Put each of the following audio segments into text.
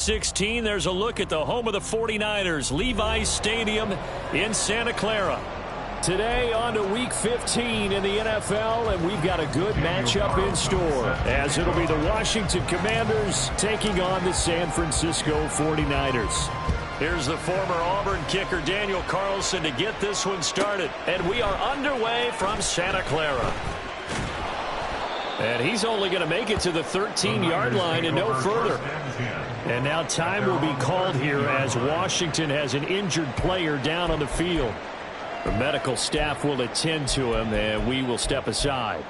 16, there's a look at the home of the 49ers, Levi's Stadium in Santa Clara. Today on to Week 15 in the NFL, and we've got a good matchup in store, as it'll be the Washington Commanders taking on the San Francisco 49ers. Here's the former Auburn kicker Daniel Carlson to get this one started, and we are underway from Santa Clara. And he's only going to make it to the 13-yard line and no further. And now time will be called here as Washington has an injured player down on the field. The medical staff will attend to him, and we will step aside.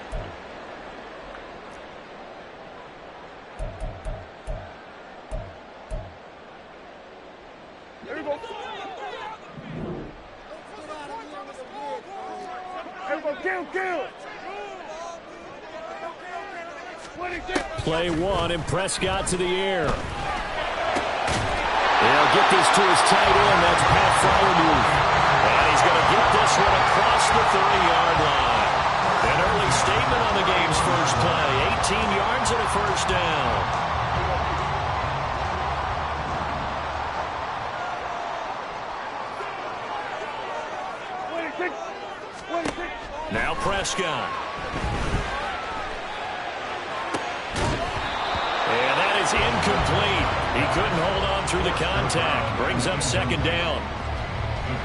Play one, and Prescott to the air. They'll get this to his tight end. That's Pat Fryermuth. And he's going to get this one across the 30-yard line. An early statement on the game's first play. 18 yards and a first down. Now Prescott. And that is incomplete. He couldn't hold on through the contact. Brings up second down.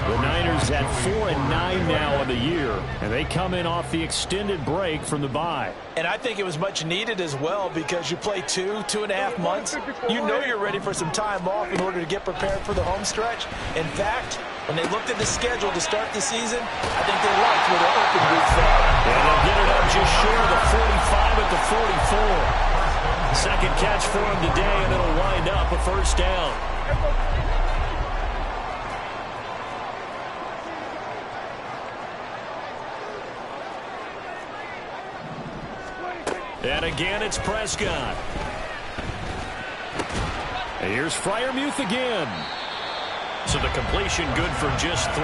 The Niners at 4-9 now on the year, and they come in off the extended break from the bye. And I think it was much needed as well, because you play 2.5 months. You know you're ready for some time off in order to get prepared for the home stretch. In fact, when they looked at the schedule to start the season, I think they liked where the open week fell. And they'll get it up just short of the 45 at the 44. Second catch for him today, and it'll wind up a first down. And again, it's Prescott. And here's Fryermuth again. So the completion good for just 3.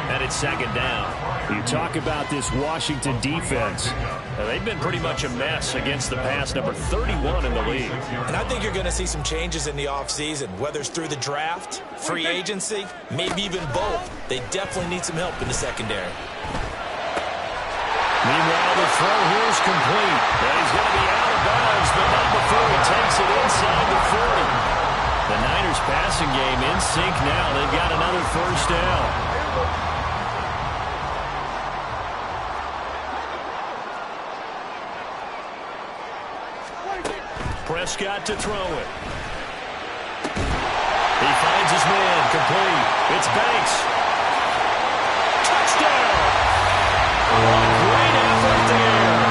And it's second down. You talk about this Washington defense. They've been pretty much a mess against the pass, number 31 in the league. And I think you're going to see some changes in the offseason, whether it's through the draft, free agency, maybe even both. They definitely need some help in the secondary. Meanwhile, the throw here is complete. And he's going to be out of bounds, but not before he takes it inside the 40. The Niners passing game in sync now. They've got another first down. Prescott to throw it. He finds his man, complete. It's Banks. Touchdown! Great effort there.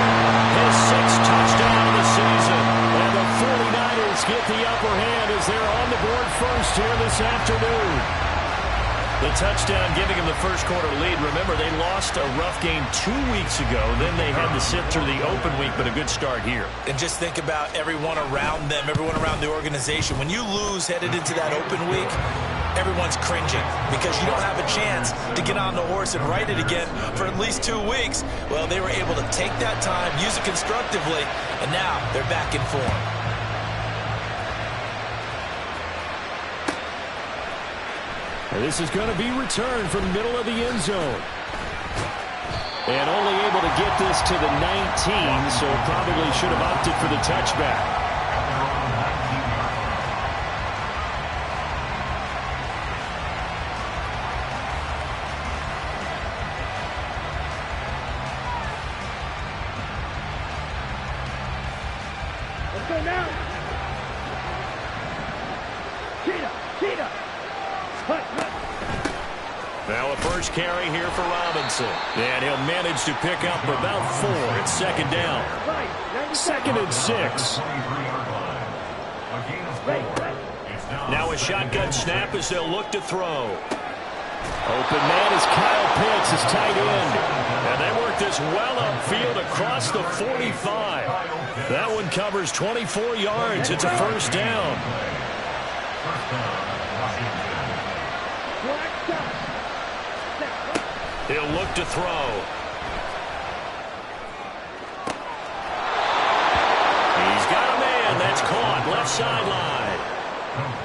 His 6th touchdown of the season. And the 49ers get the upper hand as they're on the board first here this afternoon. The touchdown giving him the first quarter lead. Remember, they lost a rough game 2 weeks ago. Then they had to sit through the open week, but a good start here. And just think about everyone around them, everyone around the organization. When you lose headed into that open week, everyone's cringing because you don't have a chance to get on the horse and ride it again for at least 2 weeks. Well, they were able to take that time, use it constructively, and now they're back in form. And this is going to be returned from the middle of the end zone. And only able to get this to the 19, so probably should have opted for the touchback. Now a first carry here for Robinson. And he'll manage to pick up about 4. It's second down. 2nd and 6. Now a shotgun snap as they'll look to throw. Open man is Kyle Pitts, his tight end. And they work this well upfield across the 45. That one covers 24 yards. It's a first down. He'll look to throw. He's got a man. That's caught left sideline.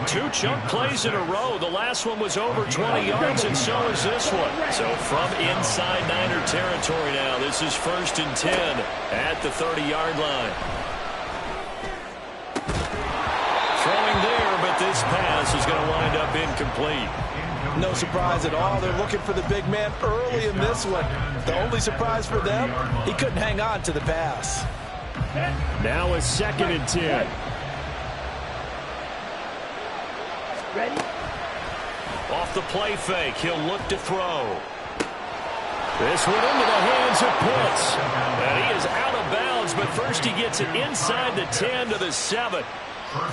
Two chunk plays in a row. The last one was over 20 yards, and so is this one. So from inside Niner territory now, this is 1st and 10 at the 30-yard line. Throwing there, but this pass is going to wind up incomplete. No surprise at all. They're looking for the big man early in this one. The only surprise for them, he couldn't hang on to the pass. Now it's 2nd and 10. Ready? Off the play fake, he'll look to throw. This one into the hands of Pitts. And he is out of bounds, but first he gets it inside the 10 to the 7.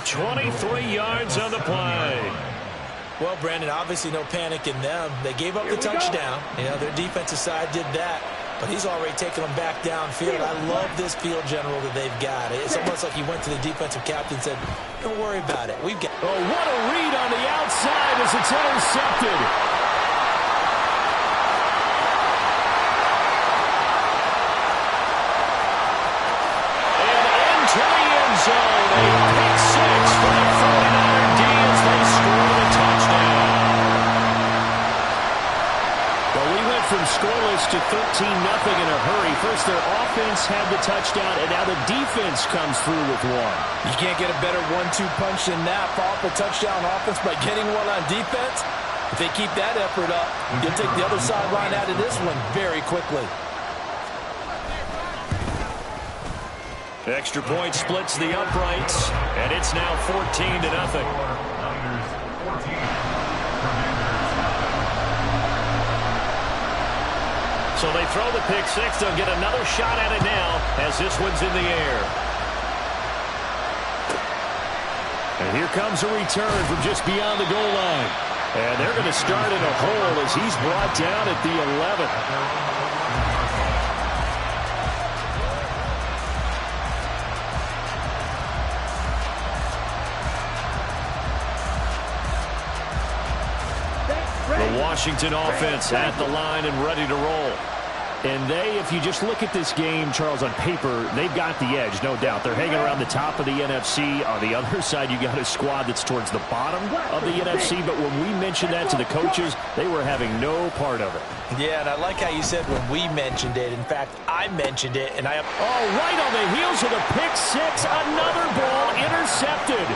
23 yards on the play. Well, Brandon, obviously no panic in them. They gave up the touchdown. You know, their defensive side did that. But he's already taken them back downfield. I love this field general that they've got. It's almost like he went to the defensive captain and said, don't worry about it. We've got... Oh, what a read on the outside as it's intercepted. And into the end zone. A pick six for the 49er D as they score the touchdown. Well, we went from scoreless to 13-0 in a hurry. First, their offense had the touchdown, and now the defense comes through with one. You can't get a better 1-2 punch than that. Follow up a touchdown offense by getting one on defense. If they keep that effort up, you'll take the other sideline out of this one very quickly. Extra point splits the uprights, and it's now 14-0. So they throw the pick six. They'll get another shot at it now as this one's in the air. And here comes a return from just beyond the goal line. And they're going to start in a hole as he's brought down at the 11. The Washington offense at the line and ready to roll. And they, if you just look at this game, Charles, on paper, they've got the edge, no doubt. They're hanging around the top of the NFC. On the other side, you got a squad that's towards the bottom of the NFC. But when we mentioned that to the coaches, they were having no part of it. Yeah, and I like how you said when we mentioned it. In fact, I mentioned it, and I... Oh, right on the heels of the pick six, another ball intercepted.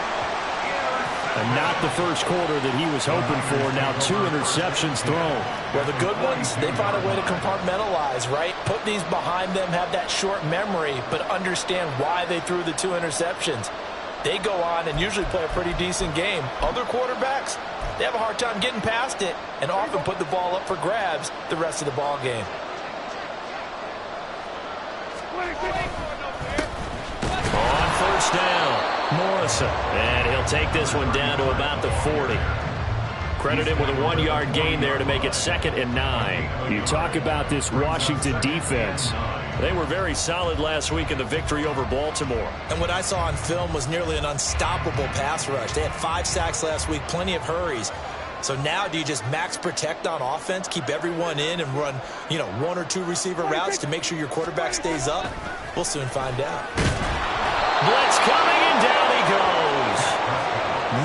And not the first quarter that he was hoping for. Now 2 interceptions thrown. Well, the good ones, they find a way to compartmentalize, right? Put these behind them, have that short memory, but understand why they threw the 2 interceptions. They go on and usually play a pretty decent game. Other quarterbacks, they have a hard time getting past it and often put the ball up for grabs the rest of the ball game. On first down. Morrison, and he'll take this one down to about the 40. Credit him with a 1-yard gain there to make it 2nd and 9. You talk about this Washington defense. They were very solid last week in the victory over Baltimore. And what I saw on film was nearly an unstoppable pass rush. They had 5 sacks last week, plenty of hurries. So now do you just max protect on offense, keep everyone in and run, 1 or 2 receiver routes to make sure your quarterback stays up? We'll soon find out. Blitz coming, and down he goes.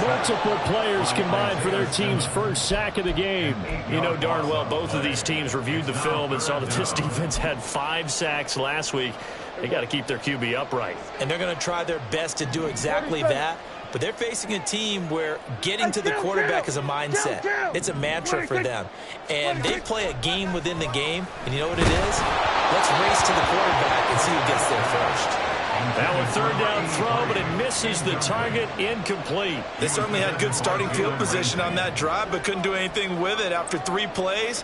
Multiple players combined for their team's first sack of the game. You know darn well both of these teams reviewed the film and saw that this defense had 5 sacks last week. They got to keep their QB upright. And they're going to try their best to do exactly that. But they're facing a team where getting to the quarterback is a mindset. It's a mantra for them. And they play a game within the game. And you know what it is? Let's race to the quarterback and see who gets there first. Now a 3rd down throw, but it misses the target, incomplete. They certainly had good starting field position on that drive, but couldn't do anything with it after 3 plays.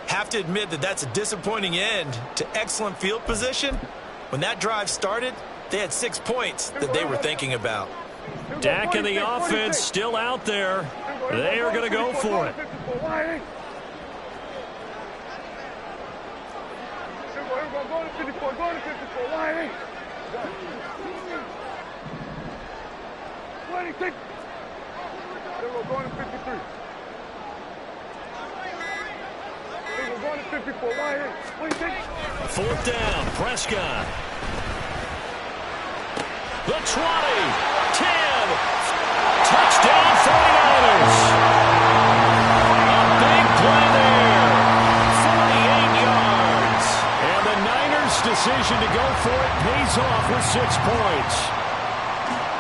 Have to admit that that's a disappointing end to excellent field position. When that drive started, they had 6 points that they were thinking about. Dak and the offense still out there. They are going to go for it. Fourth down, Prescott. The 20, 10, touchdown with 6 points.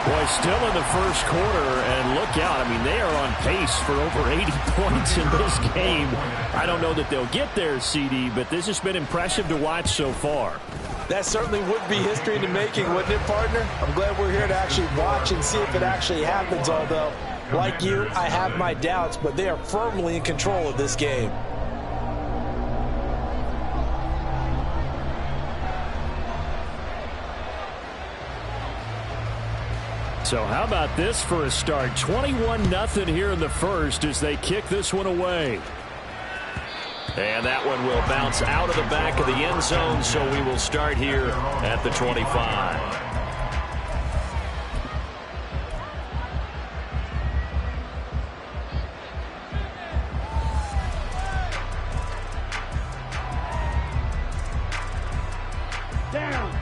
Boy, still in the first quarter, and look out. I mean, they are on pace for over 80 points in this game. I don't know that they'll get there, CD, but this has been impressive to watch so far. That certainly would be history in the making, wouldn't it, partner? I'm glad we're here to actually watch and see if it actually happens, although, like you, I have my doubts, but they are firmly in control of this game. So how about this for a start? 21-0 here in the first as they kick this one away. And that one will bounce out of the back of the end zone, so we will start here at the 25.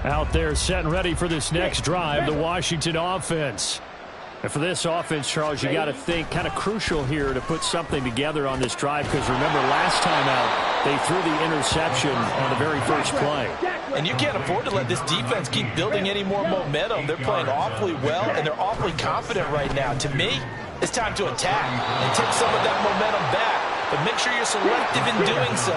Out there set and ready for this next drive, the Washington offense. And for this offense, Charles, you got to think kind of crucial here to put something together on this drive, because remember last time out they threw the interception on the very first play. And you can't afford to let this defense keep building any more momentum. They're playing awfully well, and they're awfully confident right now. To me, it's time to attack and take some of that momentum back. But make sure you're selective in doing so.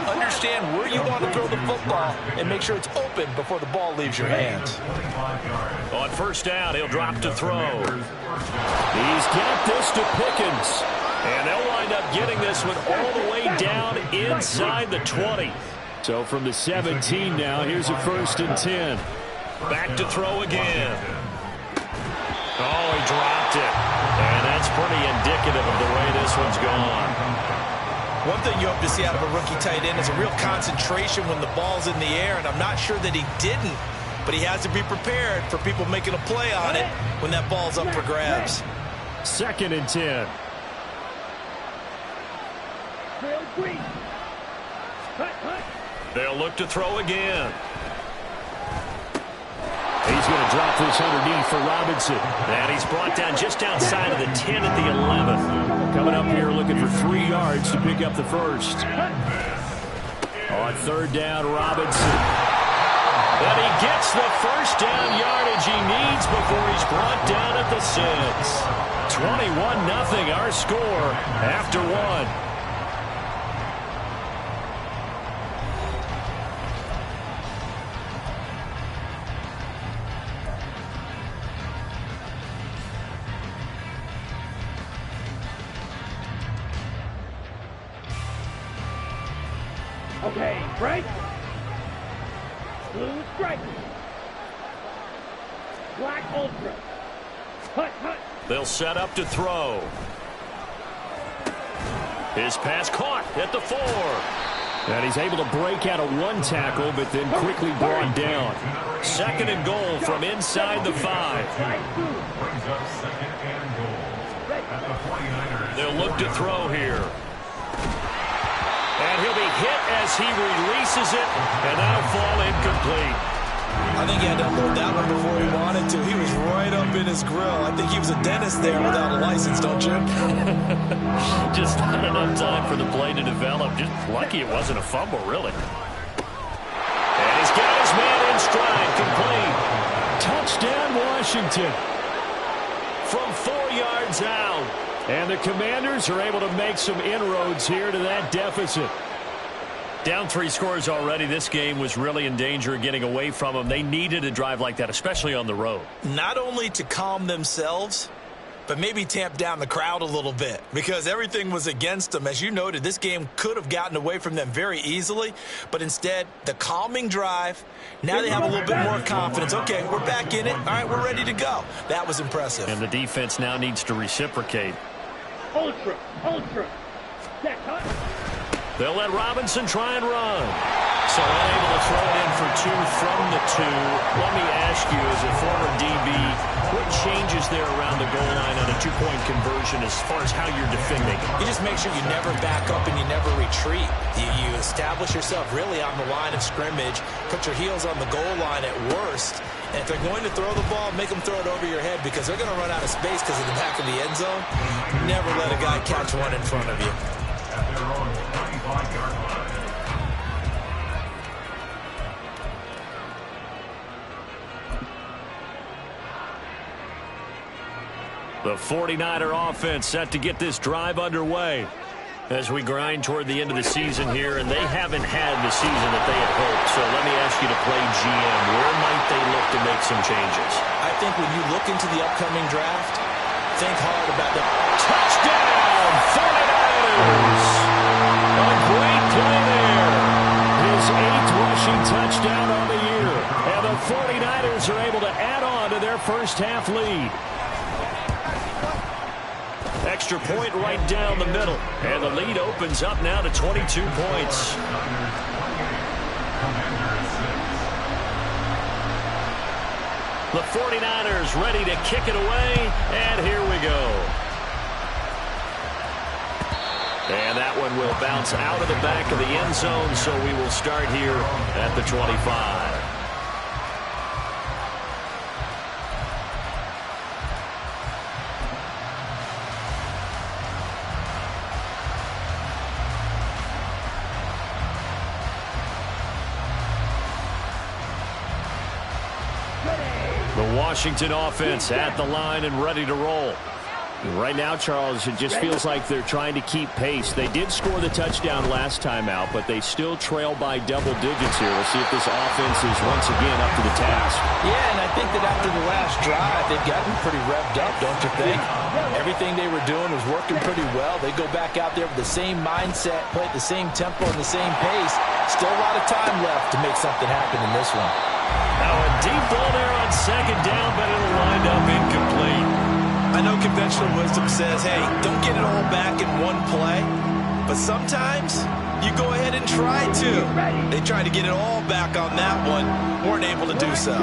Understand where you want to throw the football and make sure it's open before the ball leaves your hands. On first down, he'll drop to throw. He's got this to Pickens. And they'll wind up getting this one all the way down inside the 20. So from the 17 now, here's a 1st and 10. Back to throw again. Oh, he dropped it. And that's pretty indicative of the way this one's gone. One thing you hope to see out of a rookie tight end is a real concentration when the ball's in the air, and I'm not sure that he didn't, but he has to be prepared for people making a play on it when that ball's up for grabs. 2nd and 10. They'll look to throw again. He's going to drop this underneath for Robinson. And he's brought down just outside of the 10 at the 11th. Coming up here looking for 3 yards to pick up the first. On 3rd down, Robinson. And he gets the first down yardage he needs before he's brought down at the 6. 21-0 our score after 1. Okay, break. Blue strike. Black ultra. Hut, hut. They'll set up to throw. His pass caught at the 4. And he's able to break out of 1 tackle, but then quickly brought down. 2nd and goal from inside the 5. They'll look to throw here. And he'll be hit as he releases it, and that'll fall incomplete. I think he had to unload that one before he wanted to. He was right up in his grill. I think he was a dentist there without a license, don't you? Just not enough time for the play to develop. Just lucky it wasn't a fumble, really. And he's got his man in stride, complete. Touchdown, Washington. From 4 yards out. And the Commanders are able to make some inroads here to that deficit. Down 3 scores already. This game was really in danger of getting away from them. They needed a drive like that, especially on the road. Not only to calm themselves, but maybe tamp down the crowd a little bit, because everything was against them. As you noted, this game could have gotten away from them very easily, but instead, the calming drive, now they have a little bit more confidence. Okay, we're back in it. All right, we're ready to go. That was impressive. And the defense now needs to reciprocate. Ultra, ultra. Set, hut. They'll let Robinson try and run. So unable to throw it in for 2 from the 2. Let me ask you, as a former DB, what changes there around the goal line on a 2-point conversion as far as how you're defending? You just make sure you never back up and you never retreat. You establish yourself really on the line of scrimmage, put your heels on the goal line at worst, and if they're going to throw the ball, make them throw it over your head, because they're going to run out of space because of the back of the end zone. Never let a guy catch one in front of you. The 49er offense set to get this drive underway as we grind toward the end of the season here, and they haven't had the season that they had hoped. So let me ask you to play GM. Where might they look to make some changes? I think when you look into the upcoming draft, think hard about the touchdown 49ers. A great play there. His 8th rushing touchdown on the year. And the 49ers are able to add on to their first half lead. Extra point right down the middle. And the lead opens up now to 22 points. The 49ers ready to kick it away. And here we go. And that one will bounce out of the back of the end zone. So we will start here at the 25. The Washington offense at the line and ready to roll. Right now, Charles, it just feels like they're trying to keep pace. They did score the touchdown last time out, but they still trail by double digits here. We'll see if this offense is once again up to the task. Yeah, and I think that after the last drive, they've gotten pretty revved up, don't you think? Everything they were doing was working pretty well. They go back out there with the same mindset, play at the same tempo and the same pace. Still a lot of time left to make something happen in this one. Now a deep ball there on second down, but it'll wind up incomplete. I know conventional wisdom says, hey, don't get it all back in one play. But sometimes you go ahead and try to. They tried to get it all back on that one. Weren't able to do so.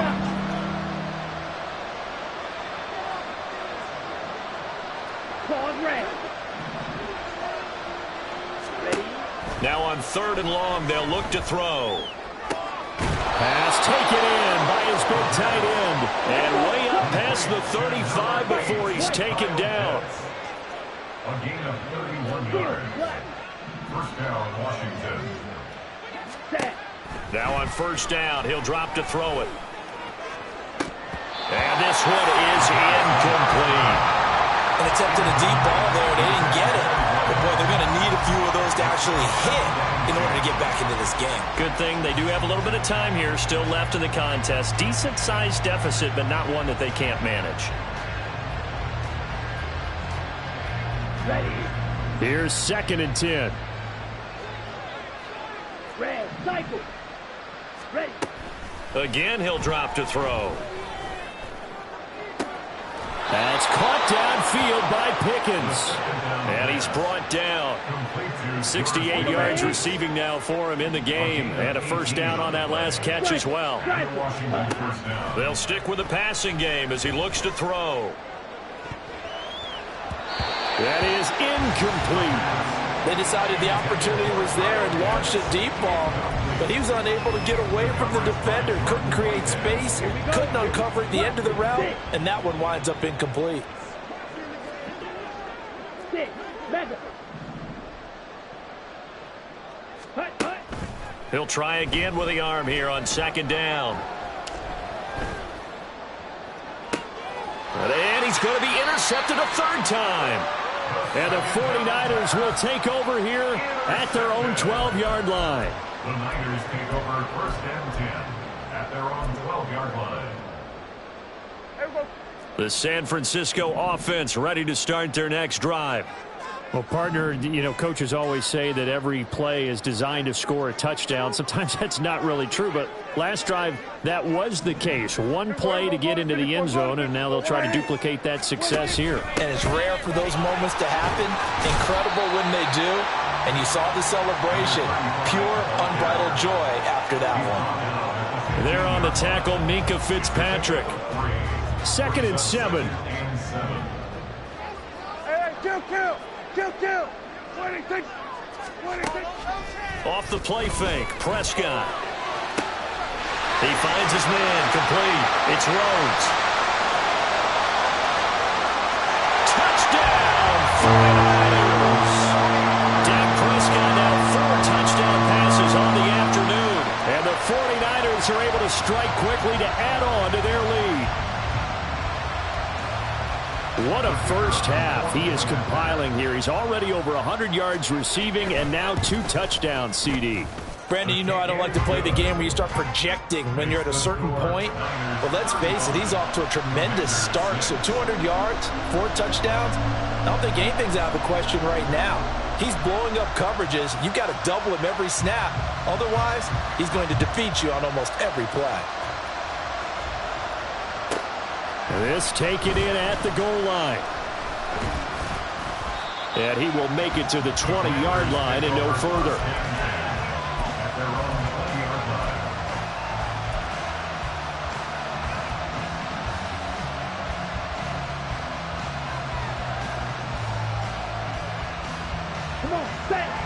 Now on 3rd and long, they'll look to throw. Pass taken in by his big tight end. And way up past the 35 before he's taken down. A gain of 31 yards. First down, Washington. Now on 1st down, he'll drop to throw it. And this one is incomplete. And attempted a deep ball there. They didn't get it. But, boy, they're going to need a few of those to actually hit in order to get back into this game. Good thing they do have a little bit of time here still left in the contest. Decent-sized deficit, but not one that they can't manage. Ready. Here's 2nd and 10. Red, cycle. Ready. Again, he'll drop to throw. That's caught downfield by Pickens. And he's brought down. 68 yards receiving now for him in the game. And a 1st down on that last catch as well. They'll stick with the passing game as he looks to throw. That is incomplete. They decided the opportunity was there and launched a deep ball. But he was unable to get away from the defender. Couldn't create space. Couldn't uncover at the end of the route. And that one winds up incomplete. He'll try again with the arm here on 2nd down. And he's going to be intercepted a 3rd time. And the 49ers will take over here at their own 12-yard line. The Niners take over 1st and 10 at their own 12-yard line. The San Francisco offense ready to start their next drive. Well, partner, you know, coaches always say that every play is designed to score a touchdown. Sometimes that's not really true, but last drive, that was the case. One play to get into the end zone, and now they'll try to duplicate that success here. And it's rare for those moments to happen. Incredible when they do. And you saw the celebration. Pure, unbridled joy after that one. There on the tackle, Minkah Fitzpatrick. 2nd and 7. Hey, kill. Off the play fake, Prescott. He finds his man, complete. It's Rhodes. Touchdown, 49ers. Dak Prescott now 4 touchdown passes on the afternoon. And the 49ers are able to strike quickly to add on to their lead. What a first half he is compiling here. He's already over 100 yards receiving and now 2 touchdowns, CD. Brandon, you know I don't like to play the game where you start projecting when you're at a certain point. But let's face it, he's off to a tremendous start. So 200 yards, 4 touchdowns. I don't think anything's out of the question right now. He's blowing up coverages. You've got to double him every snap. Otherwise, he's going to defeat you on almost every play. This taken in at the goal line. And he will make it to the 20-yard line and no further.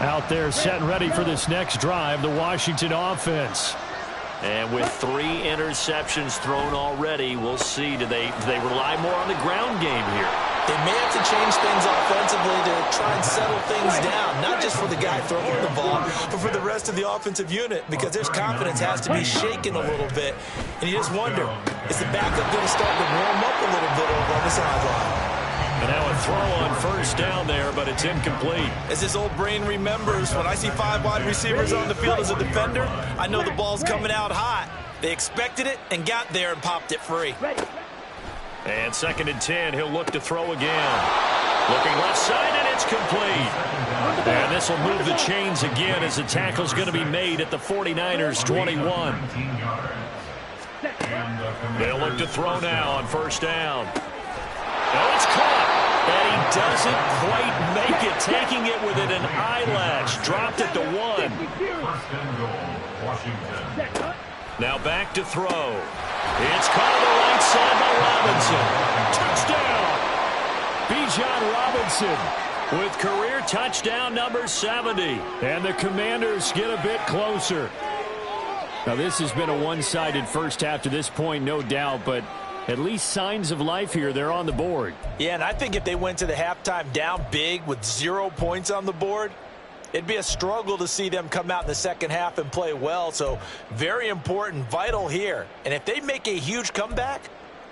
Out there set and ready for this next drive, the Washington offense. And with 3 interceptions thrown already, we'll see. Do they rely more on the ground game here? They may have to change things offensively to try and settle things down, not just for the guy throwing the ball, but for the rest of the offensive unit, because their confidence has to be shaken a little bit. And you just wonder, is the backup going to start to warm up a little bit over on the sideline? And now a throw on first down there, but it's incomplete. As his old brain remembers, when I see 5 wide receivers on the field as a defender, I know the ball's coming out hot. They expected it and got there and popped it free. And 2nd and 10, he'll look to throw again. Looking left side, and it's complete. And this will move the chains again as the tackle's going to be made at the 49ers' 21. They'll look to throw now on first down. Oh, it's caught. And he doesn't quite make it, taking it within an eyelash. Dropped at the 1. First and goal, Washington. Now back to throw. It's caught on the right side by Robinson. Touchdown. Bijan Robinson with career touchdown number 70. And the Commanders get a bit closer. Now this has been a one-sided first half to this point, no doubt, but at least signs of life here. They're on the board. Yeah, and I think if they went to the halftime down big with 0 points on the board, it'd be a struggle to see them come out in the second half and play well. So very important, vital here. And if they make a huge comeback,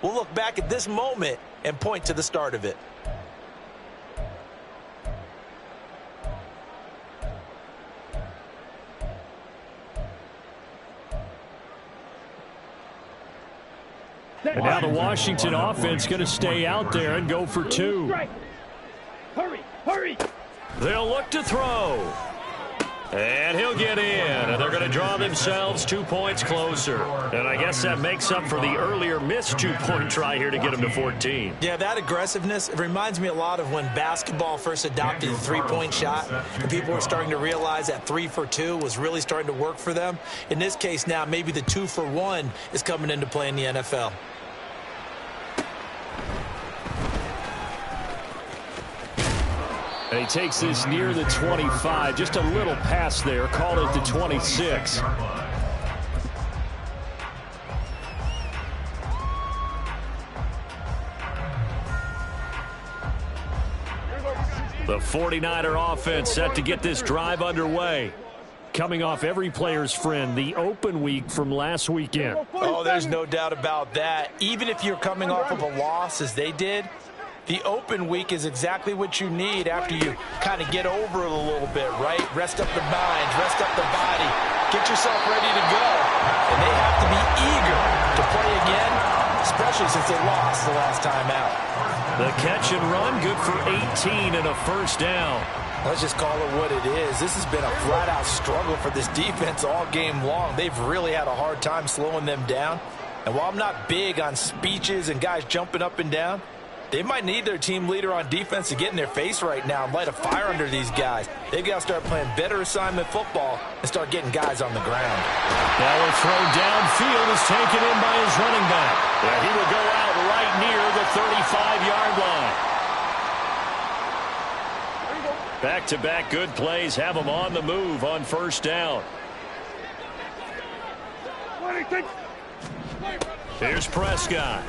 we'll look back at this moment and point to the start of it. And now the Washington offense going to stay out there and go for 2. Hurry, hurry. They'll look to throw. And he'll get in. And they're going to draw themselves 2 points closer. And I guess that makes up for the earlier missed 2-point try here to get them to 14. Yeah, that aggressiveness, it reminds me a lot of when basketball first adopted the 3-point shot. And people were starting to realize that 3 for 2 was really starting to work for them. In this case now, maybe the 2 for 1 is coming into play in the NFL. And he takes this near the 25. Just a little pass there. Call it the 26. The 49er offense set to get this drive underway. Coming off every player's friend, the open week from last weekend. Oh, there's no doubt about that. Even if you're coming off of a loss as they did, the open week is exactly what you need after you kind of get over it a little bit, right? Rest up the mind, rest up the body, get yourself ready to go. And they have to be eager to play again, especially since they lost the last time out. The catch and run, good for 18 and a first down. Let's just call it what it is. This has been a flat-out struggle for this defense all game long. They've really had a hard time slowing them down. And while I'm not big on speeches and guys jumping up and down, they might need their team leader on defense to get in their face right now and light a fire under these guys. They've got to start playing better assignment football and start getting guys on the ground. Now a throw downfield is taken in by his running back. Yeah, he will go out right near the 35-yard line. Back-to-back good plays have him on the move on first down. Here's Prescott.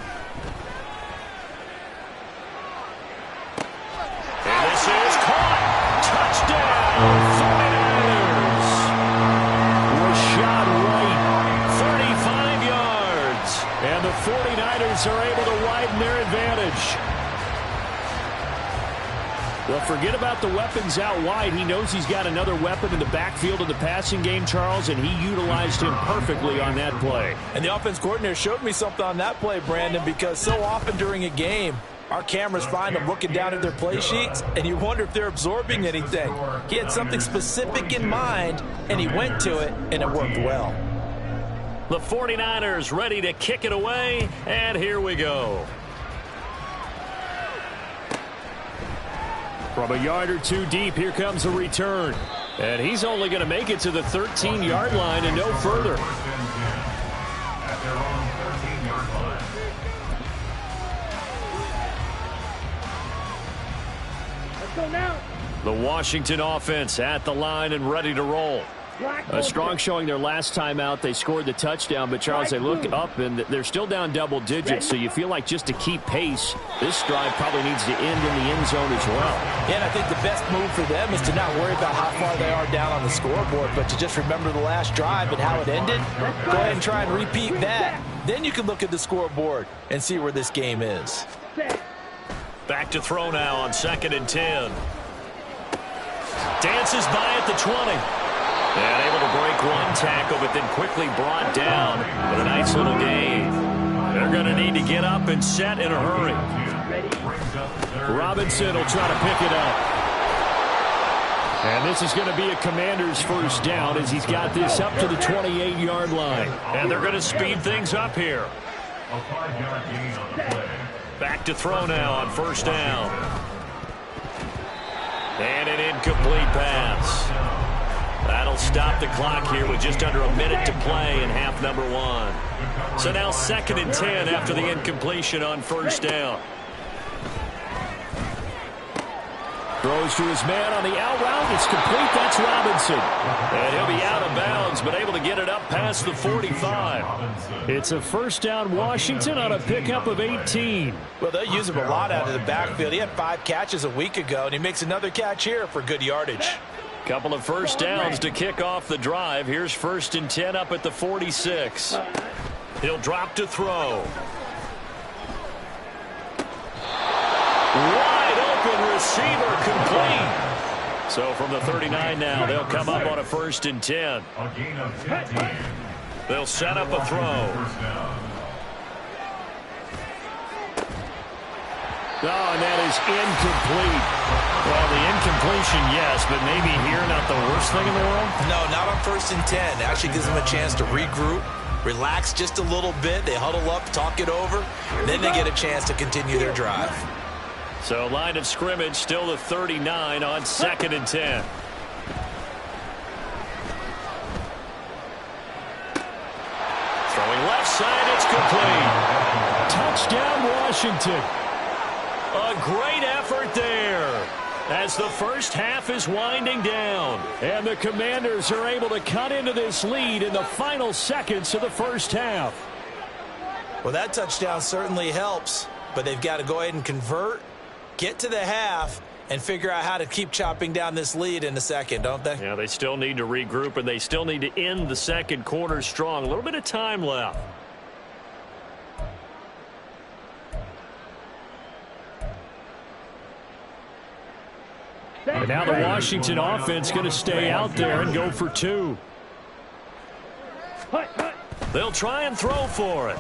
And this is caught. Touchdown, 49ers. Was shot right, 35 yards. And the 49ers are able to widen their advantage. Well, forget about the weapons out wide. He knows he's got another weapon in the backfield of the passing game, Charles, and he utilized him perfectly on that play. And the offense coordinator showed me something on that play, Brandon, because so often during a game, our cameras find them looking down at their play sheets, and you wonder if they're absorbing anything. He had something specific in mind, and he went to it, and it worked well. The 49ers ready to kick it away, and here we go. From a yard or two deep, here comes a return. And he's only going to make it to the 13-yard line and no further. At their own 13-yard line. Let's go now. The Washington offense at the line and ready to roll. A strong showing their last time out. They scored the touchdown, but Charles, they look up and they're still down double digits, so you feel like just to keep pace, this drive probably needs to end in the end zone as well. Yeah, and I think the best move for them is to not worry about how far they are down on the scoreboard, but to just remember the last drive and how it ended. Go ahead and try and repeat that. Then you can look at the scoreboard and see where this game is. Back to throw now on 2nd and 10. Dances by at the 20. And able to break one tackle, but then quickly brought down with a nice little gain. They're going to need to get up and set in a hurry. Robinson will try to pick it up. And this is going to be a Commander's first down as he's got this up to the 28-yard line. And they're going to speed things up here. A 5-yard gain on the play. Back to throw now on 1st down. And an incomplete pass. That'll stop the clock here with just under a minute to play in half number 1. So now 2nd and 10 after the incompletion on 1st down. Throws to his man on the out route. It's complete. That's Robinson. And he'll be out of bounds, but able to get it up past the 45. It's a 1st down Washington on a pickup of 18. Well, they'll use him a lot out of the backfield. He had 5 catches a week ago, and he makes another catch here for good yardage. Couple of 1st downs to kick off the drive. Here's 1st and 10 up at the 46. He'll drop to throw. Wide open receiver complete. So from the 39 now, they'll come up on a 1st and 10. A gain of 15. They'll set up a throw. Oh, and that is incomplete. Well, the incompletion, yes, but maybe here not the worst thing in the world? No, not on 1st and 10. It actually gives them a chance to regroup, relax just a little bit. They huddle up, talk it over, then they get a chance to continue their drive. So line of scrimmage still the 39 on 2nd and 10. Throwing left side, it's complete. Touchdown, Washington. A great effort there as the first half is winding down. And the Commanders are able to cut into this lead in the final seconds of the first half. Well, that touchdown certainly helps, but they've got to go ahead and convert, get to the half, and figure out how to keep chopping down this lead in the second, don't they? Yeah, they still need to regroup, and they still need to end the second quarter strong. A little bit of time left. And now the Washington offense going to stay out there and go for 2. They'll try and throw for it.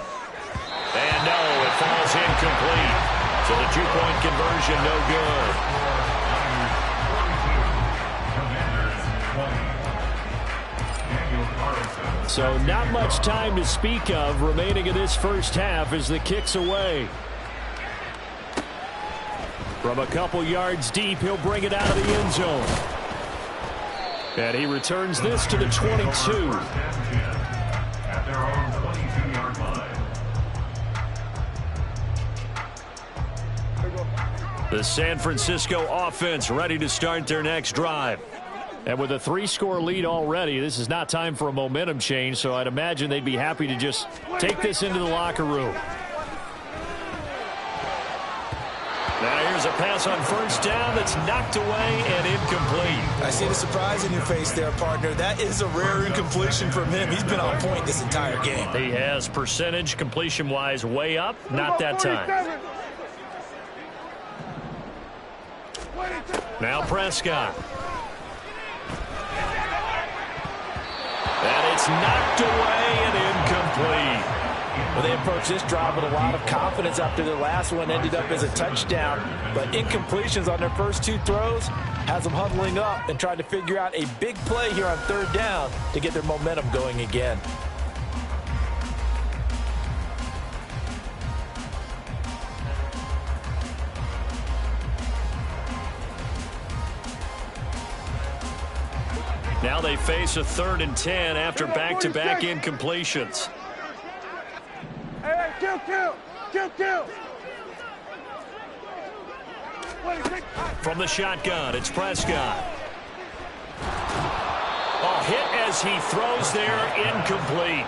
And no, it falls incomplete. So the 2-point conversion no good. So not much time to speak of remaining in this first half as the kick's away. From a couple yards deep, he'll bring it out of the end zone. And he returns this to the 22. At their own 22-yard line. The San Francisco offense ready to start their next drive. And with a 3-score lead already, this is not time for a momentum change, so I'd imagine they'd be happy to just take this into the locker room. Now here's a pass on 1st down that's knocked away and incomplete. I see the surprise in your face there, partner. That is a rare incompletion from him. He's been on point this entire game. He has percentage completion-wise way up. Not that time. Now Prescott. And it's knocked away and incomplete. Well, they approached this drive with a lot of confidence after their last one ended up as a touchdown. But incompletions on their first two throws has them huddling up and trying to figure out a big play here on third down to get their momentum going again. Now they face a 3rd and 10 after back-to-back incompletions. Hey, kill. From the shotgun, it's Prescott. A hit as he throws there, incomplete.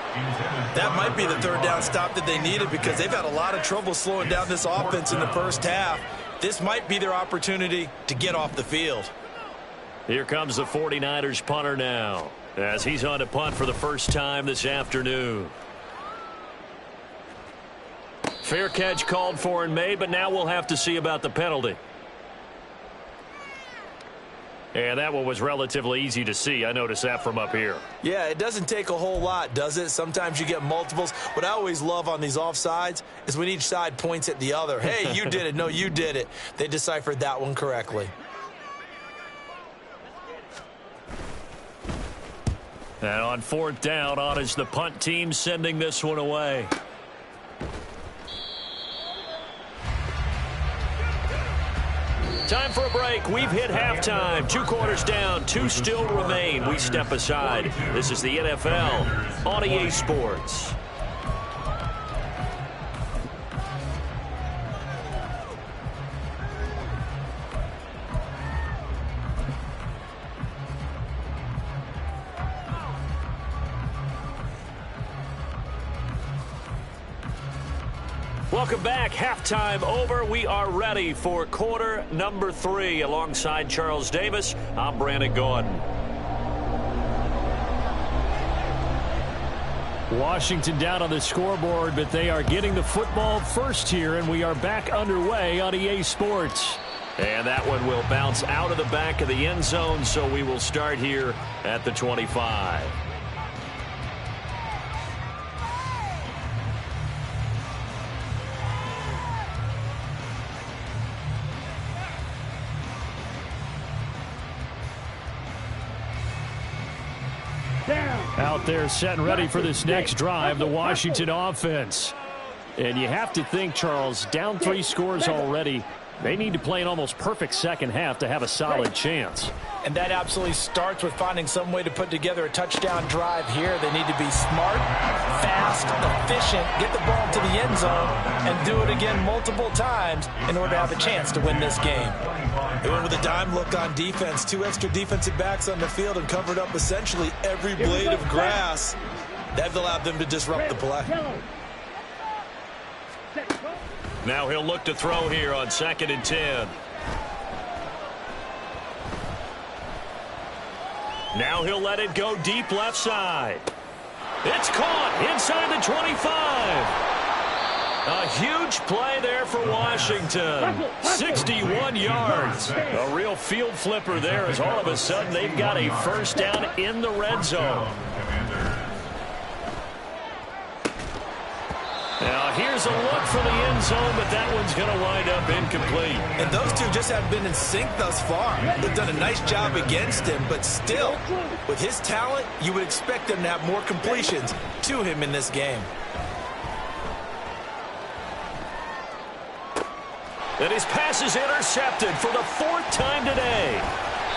That might be the third down stop that they needed because they've had a lot of trouble slowing down this offense in the first half. This might be their opportunity to get off the field. Here comes the 49ers punter now, as he's on to punt for the first time this afternoon. Fair catch called for and made, but now we'll have to see about the penalty. And that one was relatively easy to see. I noticed that from up here. Yeah, it doesn't take a whole lot, does it? Sometimes you get multiples. What I always love on these offsides is when each side points at the other. Hey, you did it. No, you did it. They deciphered that one correctly. And on 4th down, on is the punt team sending this one away. Time for a break. We've hit halftime. 2 quarters down, 2 still remain. We step aside. This is the NFL on EA Sports. Welcome back. Halftime over. We are ready for quarter number 3. Alongside Charles Davis, I'm Brandon Gordon. Washington down on the scoreboard, but they are getting the football first here, and we are back underway on EA Sports. And that one will bounce out of the back of the end zone, so we will start here at the 25. Out there set and ready for this next drive, the Washington offense. And you have to think, Charles, down 3 scores already. They need to play an almost perfect second half to have a solid chance. And that absolutely starts with finding some way to put together a touchdown drive here. They need to be smart, fast, efficient, get the ball to the end zone, and do it again multiple times in order to have a chance to win this game. They went with a dime look on defense. 2 extra defensive backs on the field and covered up essentially every blade of grass. That allowed them to disrupt the play. Now he'll look to throw here on 2nd and 10. Now he'll let it go deep left side. It's caught inside the 25. A huge play there for Washington. 61 yards. A real field flipper there as all of a sudden they've got a first down in the red zone. Now here's a look for the end zone, but that one's going to wind up incomplete. And those two just haven't been in sync thus far. They've done a nice job against him, but still, with his talent, you would expect them to have more completions to him in this game. And his pass is intercepted for the 4th time today.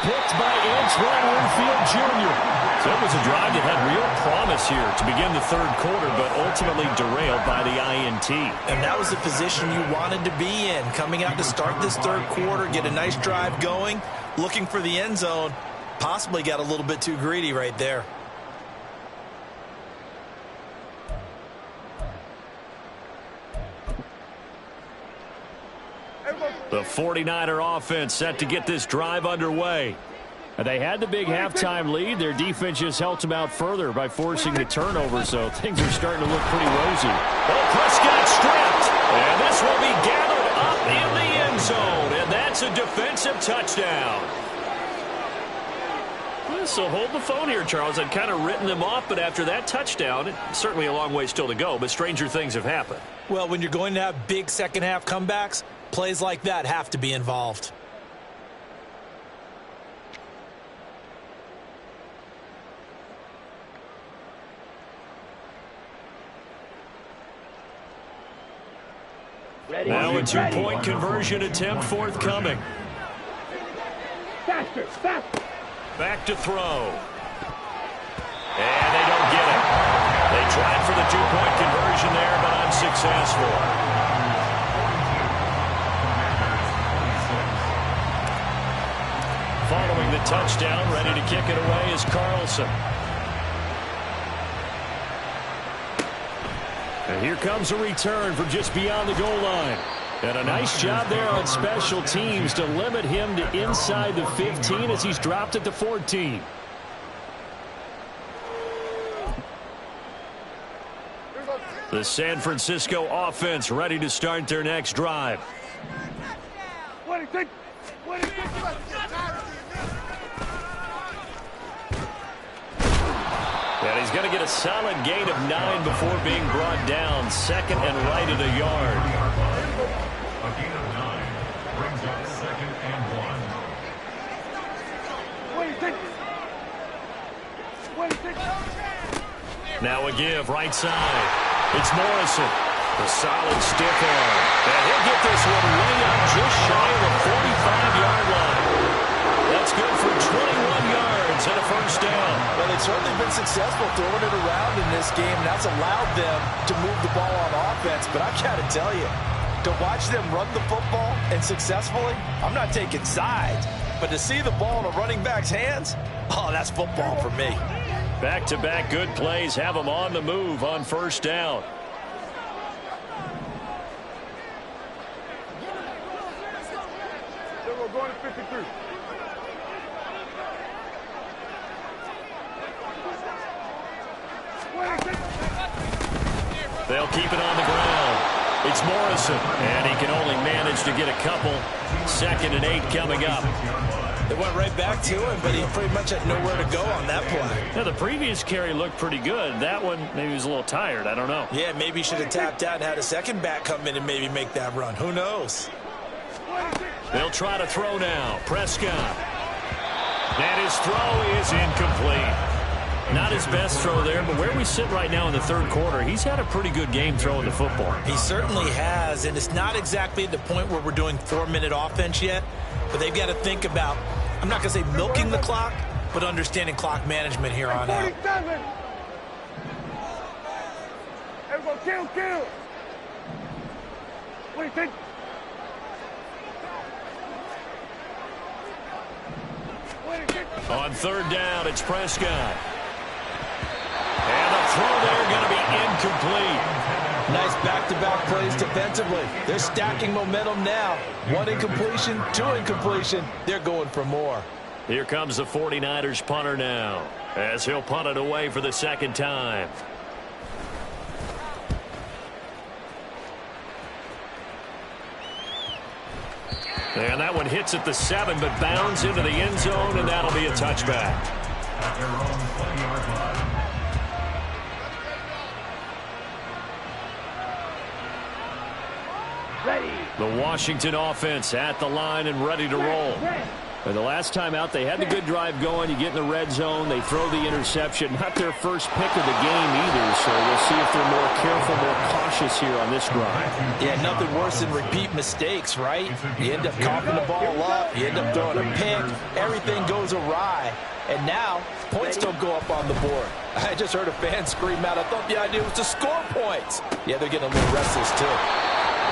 Picked by Antoine Winfield Jr. So it was a drive that had real promise here to begin the 3rd quarter, but ultimately derailed by the INT. And that was the position you wanted to be in, coming out to start this 3rd quarter, get a nice drive going, looking for the end zone. Possibly got a little bit too greedy right there. The 49er offense set to get this drive underway. They had the big halftime lead. Their defense just helped them out further by forcing the turnover, so things are starting to look pretty rosy. Oh, Prescott stripped, and this will be gathered up in the end zone, and that That's a defensive touchdown. So hold the phone here, Charles. I'd kind of written them off, but after that touchdown, it's certainly a long way still to go, but stranger things have happened. Well, when you're going to have big second-half comebacks, plays like that have to be involved. Now a two-point conversion attempt forthcoming. Faster, faster. Back to throw. And they don't get it. They tried for the two-point conversion there, but unsuccessful. Following the touchdown, ready to kick it away is Carlson. And here comes a return from just beyond the goal line. And a nice job there on special teams to limit him to inside the 15 as he's dropped at the 14. The San Francisco offense ready to start their next drive. What do you think? What do you think? And he's going to get a solid gain of 9 before being brought down. Second and right at a yard. A gain of 9 brings up 2nd and 1. What do you think? What do you think? Now a give right side. It's Morrison. The solid stiff arm. And he'll get this one way up just shy of the 45-yard line. That's good for 21 yards and a first down. Well, they've certainly been successful throwing it around in this game, and that's allowed them to move the ball on offense. But I've got to tell you, to watch them run the football and successfully, I'm not taking sides. But to see the ball in a running back's hands, oh, that's football for me. Back-to-back good plays have them on the move on first down. We're going to 53. They'll keep it on the ground. It's Morrison, and he can only manage to get a couple. 2nd and 8 coming up. They went right back to him, but he pretty much had nowhere to go on that play. Now, the previous carry looked pretty good. That one, maybe he was a little tired. I don't know. Yeah, maybe he should have tapped out and had a second back come in and maybe make that run. Who knows? They'll try to throw now. Prescott. And his throw is incomplete. Not his best throw there, but where we sit right now in the third quarter, he's had a pretty good game throwing the football. He certainly has, and it's not exactly at the point where we're doing 4-minute offense yet, but they've got to think about, I'm not going to say milking the clock, but understanding clock management here on out. 47. Everyone, kill. What do you think? What do you think? On third down, it's Prescott. And the throw there going to be incomplete. Nice back-to-back plays defensively. They're stacking momentum now. 1 incompletion, 2 incompletion. They're going for more. Here comes the 49ers punter now, as he'll punt it away for the second time. And that one hits at the 7, but bounds into the end zone, and that'll be a touchback. At their own 20-yard line. The Washington offense at the line and ready to roll. And the last time out, they had the good drive going. You get in the red zone, they throw the interception. Not their first pick of the game either, so we'll see if they're more careful, more cautious here on this drive. Yeah, nothing worse than repeat mistakes, right? You end up coughing the ball up, you end up throwing a pick, everything goes awry. And now, points don't go up on the board. I just heard a fan scream out, I thought the idea was to score points. Yeah, they're getting a little restless too.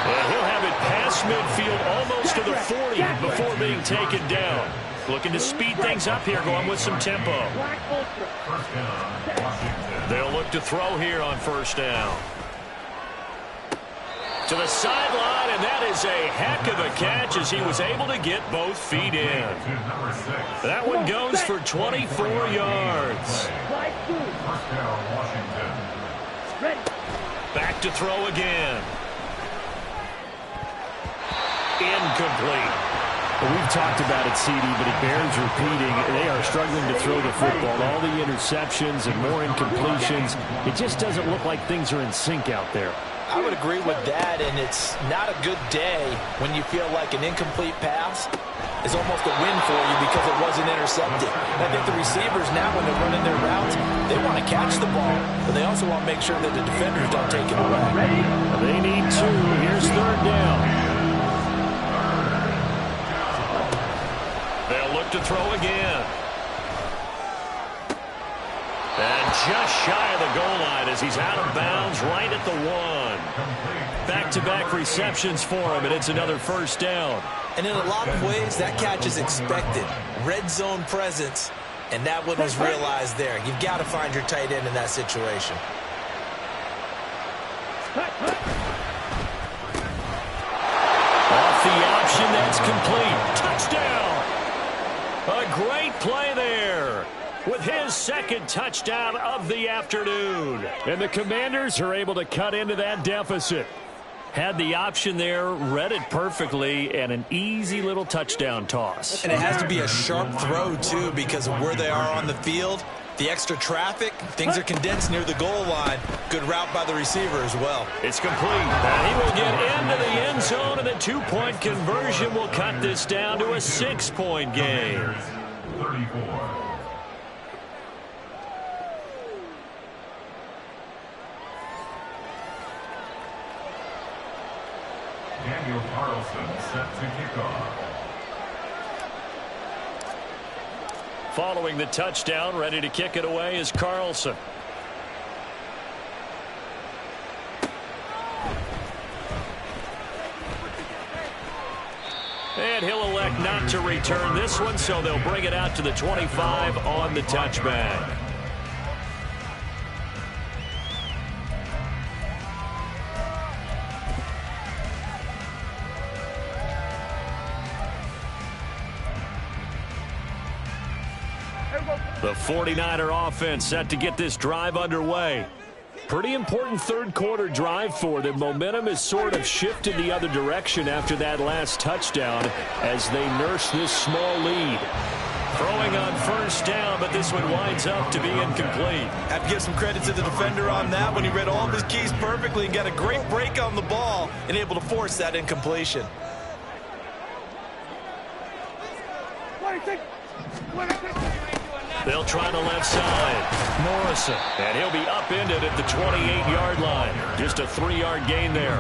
And he'll have it past midfield almost to the 40 before being taken down. Looking to speed things up here, going with some tempo. First down, Washington. They'll look to throw here on first down. To the sideline, and that is a heck of a catch as he was able to get both feet in. That one goes for 24 yards. First down, Washington. Back to throw again. Incomplete. We've talked about it, CD, but it bears repeating. They are struggling to throw the football. All the interceptions and more incompletions. It just doesn't look like things are in sync out there. I would agree with that, and it's not a good day when you feel like an incomplete pass is almost a win for you because it wasn't intercepted. And I think the receivers now, when they're running their routes, they want to catch the ball, but they also want to make sure that the defenders don't take it away. They need two. Here's third down. They'll look to throw again. And just shy of the goal line as he's out of bounds right at the 1. Back-to-back receptions for him, and it's another first down. And in a lot of ways, that catch is expected. Red zone presence, and that one was realized there. You've got to find your tight end in that situation. Off the option, that's complete. Touchdown! A great play there with his second touchdown of the afternoon. And the Commanders are able to cut into that deficit. Had the option there, read it perfectly, and an easy little touchdown toss. And it has to be a sharp throw, too, because of where they are on the field. The extra traffic, things are condensed near the goal line. Good route by the receiver as well. It's complete. And he will get into the end zone, and the two-point conversion will cut this down to a 6-point game. 34. Daniel Carlson set to kick off. Following the touchdown, ready to kick it away is Carlson. And he'll elect not to return this one, so they'll bring it out to the 25 on the touchback. The 49er offense set to get this drive underway. Pretty important third quarter drive for them. Momentum has sort of shifted the other direction after that last touchdown as they nurse this small lead. Throwing on first down, but this one winds up to be incomplete. I have to give some credit to the defender on that when he read all of his keys perfectly and got a great break on the ball and able to force that incompletion. 26. They'll try the left side. Morrison. And he'll be upended at the 28-yard line. Just a 3-yard gain there.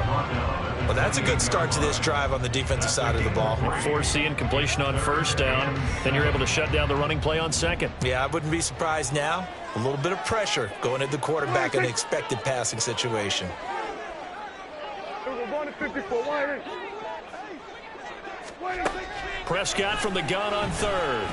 Well, that's a good start to this drive on the defensive side of the ball. Force the incompletion on first down. Then you're able to shut down the running play on second. Yeah, I wouldn't be surprised now. A little bit of pressure going at the quarterback in an expected passing situation. We're going to 54. Wide. Prescott from the gun on third.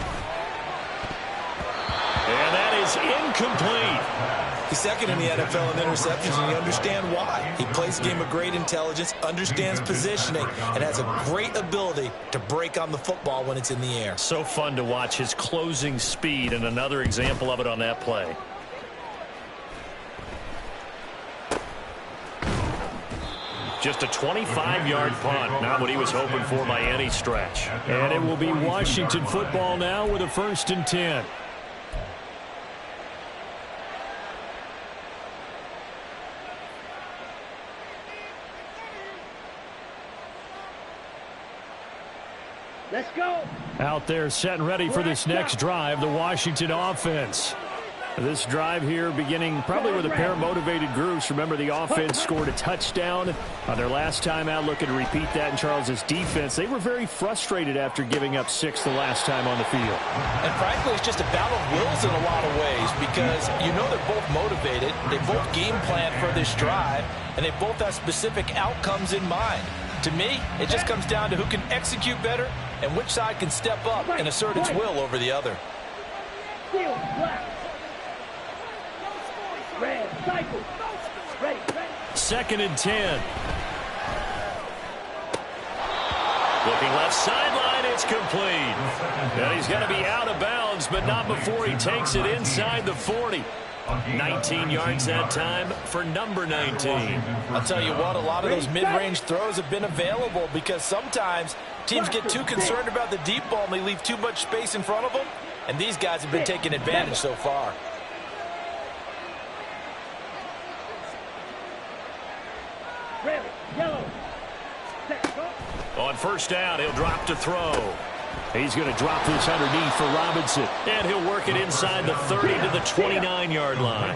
And that is incomplete. He's second in the NFL in interceptions, and you understand why. He plays a game of great intelligence, understands positioning, and has a great ability to break on the football when it's in the air. So fun to watch his closing speed, and another example of it on that play. Just a 25-yard punt, not what he was hoping for by any stretch. And it will be Washington football now with a 1st and 10. Let's go. Out there set and ready for this next drive, the Washington offense. This drive here beginning probably with a pair of motivated groups. Remember, the offense scored a touchdown on their last time out, looking to repeat that in Charles's defense. They were very frustrated after giving up 6 the last time on the field. And frankly, it's just a battle of wills in a lot of ways because you know they're both motivated. They both game plan for this drive, and they both have specific outcomes in mind. To me, it just comes down to who can execute better and which side can step up and assert its will over the other. Red, cycle. Ready. 2nd and 10. Looking left sideline, it's complete. And he's going to be out of bounds, but not before he takes it inside the 40. 19 yards that time for number 19. I'll tell you what, a lot of those mid-range throws have been available because sometimes teams get too concerned about the deep ball and they leave too much space in front of them, and these guys have been taking advantage so far. On first down, he'll drop to throw. He's going to drop this underneath for Robinson. And he'll work it inside the 30 to the 29-yard line.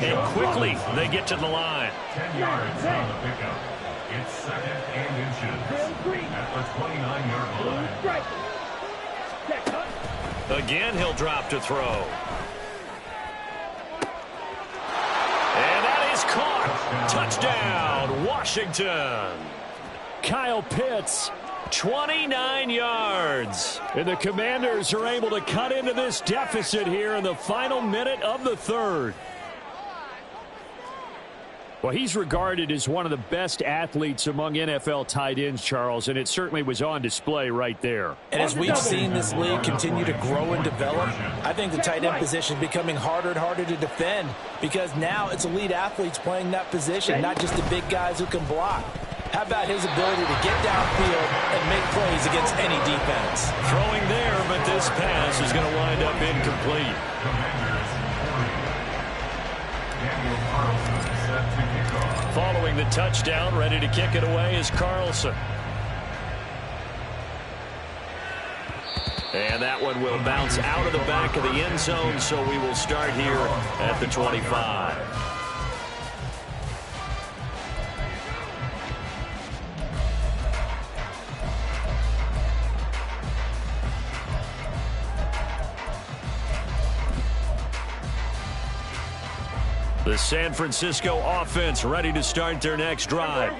And quickly, they get to the line. 10 yards on the pickup. It's second and inches at the 29-yard line. Again, he'll drop to throw. And that is caught. Touchdown, Washington. Kyle Pitts, 29 yards. And the Commanders are able to cut into this deficit here in the final minute of the third. Well, he's regarded as one of the best athletes among NFL tight ends, Charles, and it certainly was on display right there. And as we've seen this league continue to grow and develop, I think the tight end position is becoming harder and harder to defend because now it's elite athletes playing that position, not just the big guys who can block. How about his ability to get downfield and make plays against any defense? Throwing there, but this pass is going to wind up incomplete. Following the touchdown, ready to kick it away is Carlson. And that one will bounce out of the back of the end zone, so we will start here at the 25. The San Francisco offense ready to start their next drive.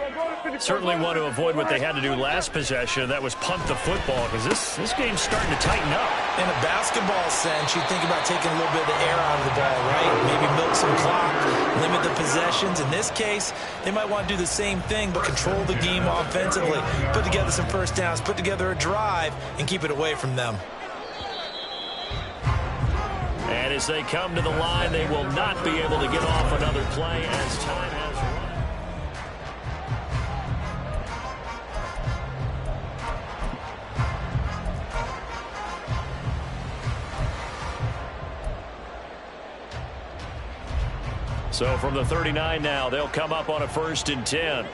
Certainly want to avoid what they had to do last possession. That was punt the football because this game's starting to tighten up. In a basketball sense, you think about taking a little bit of the air out of the ball, right? Maybe milk some clock, limit the possessions. In this case, they might want to do the same thing but control the game offensively. Put together some first downs, put together a drive, and keep it away from them. And as they come to the line, they will not be able to get off another play as time has run. So from the 39 now, they'll come up on a 1st and 10. Here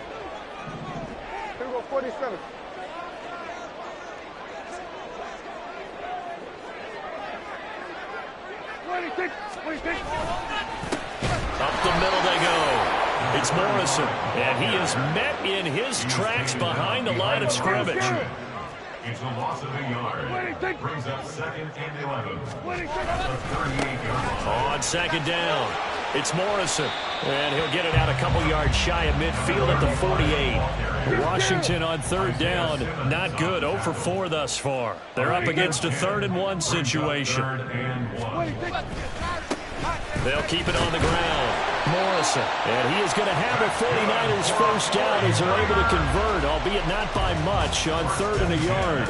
we go, 47. Up the middle they go. It's Morrison, and he is met in his tracks behind the line of scrimmage. It's a loss of a yard. Brings up 2nd and 11. At the 38-yard line. On 2nd down, it's Morrison, and he'll get it out a couple yards shy of midfield at the 48. Washington on 3rd down, not good, 0 for 4 thus far. They're up against a 3rd and 1 situation. They'll keep it on the ground. Morrison, and he is going to have a 49ers first down as they're able to convert, albeit not by much, on 3rd and a yard.